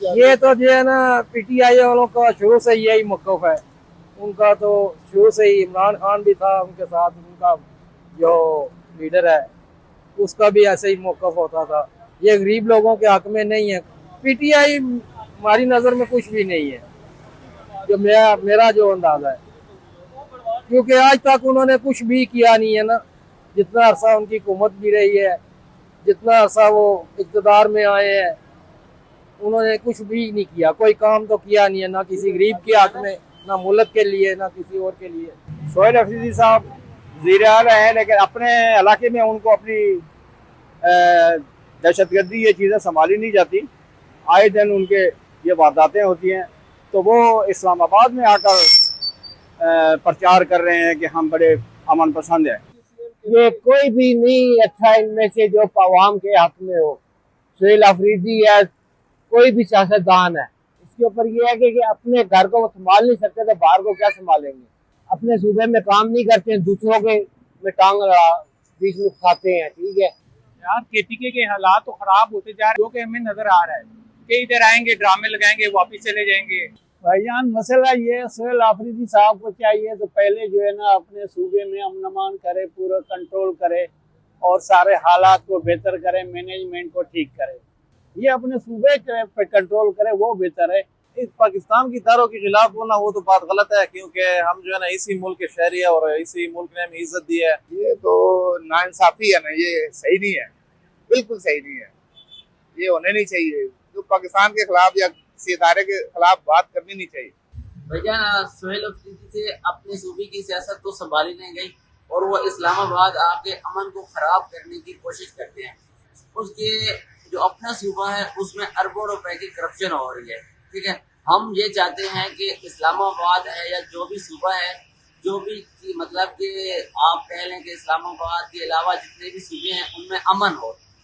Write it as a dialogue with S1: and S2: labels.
S1: ये तो जो है ना पीटीआई वालों का शुरू से यही मौक़िफ़ है। उनका तो शुरू से ही इमरान खान भी था उनके साथ, उनका जो लीडर है उसका भी ऐसे ही मौक़िफ़ होता था। ये गरीब लोगों के हक में नहीं है। पीटीआई हमारी नज़र में कुछ भी नहीं है, जो मेरा जो अंदाज़ा है, क्योंकि आज तक उन्होंने कुछ भी किया नहीं है ना। जितना अरसा उनकी हुकूमत भी रही है, जितना अरसा वो इक़्तिदार में आए हैं, उन्होंने कुछ भी नहीं किया, कोई काम तो किया नहीं है, ना किसी गरीब के हक में, ना मुल्क के लिए, ना किसी और के लिए।
S2: सोहेल अफरीदी साहब वज़ीर आला है, लेकिन अपने इलाके में उनको अपनी दहशतगर्दी ये चीज़ें संभाली नहीं जाती। आए दिन उनके ये वारदातें होती हैं, तो वो इस्लामाबाद में आकर प्रचार कर रहे हैं कि हम बड़े अमन पसंद हैं।
S1: ये कोई भी नहीं अच्छा इनमें से जो अवाम के हक में हो। सोहेल अफरीदी है, कोई भी सियासतदान है, इसके ऊपर ये है कि अपने घर को संभाल नहीं सकते तो बाहर को क्या संभालेंगे। अपने सूबे में काम नहीं करते, दूसरों के में टांग बीच में खाते हैं। ठीक है
S3: यार, केटीके के हालात तो खराब होते जा रहे हैं, जो कि हमें नजर आ रहा है कि इधर आएंगे, ड्रामे लगाएंगे, वापिस चले जाएंगे।
S4: भाईजान मसला ये है, सोहेल अफरीदी साहब को चाहिए तो पहले जो है ना अपने सूबे में अमन अमान करे, पूरा कंट्रोल करे और सारे हालात को बेहतर करे, मैनेजमेंट को ठीक करे। ये अपने सूबे पे कंट्रोल करे, वो बेहतर है।
S5: इस पाकिस्तान की तारों के खिलाफ बोलना वो तो बात गलत है, क्योंकि हम जो है ना इसी मुल्क के शहरी है और इसी मुल्क ने हमें इज्जत दी है।
S6: ये तो नाइंसाफी है ना, ये सही नहीं है, बिल्कुल सही नहीं है। ये होने नहीं चाहिए। जो पाकिस्तान के खिलाफ या किसी इदारे के खिलाफ बात करनी नहीं चाहिए।
S7: भैया, सोहेल अफरीदी से अपने सूबे की सियासत तो संभाली नहीं गई और वो इस्लामाबाद आके अमन को खराब करने की कोशिश करते हैं। उसके जो अपना सूबा है उसमें अरबों रुपए की करप्शन हो रही है। ठीक है, हम ये चाहते हैं कि इस्लामाबाद है या जो भी सूबा है, जो भी मतलब कि आप कह लें कि इस्लामाबाद के अलावा जितने भी सूबे हैं उनमें अमन हो।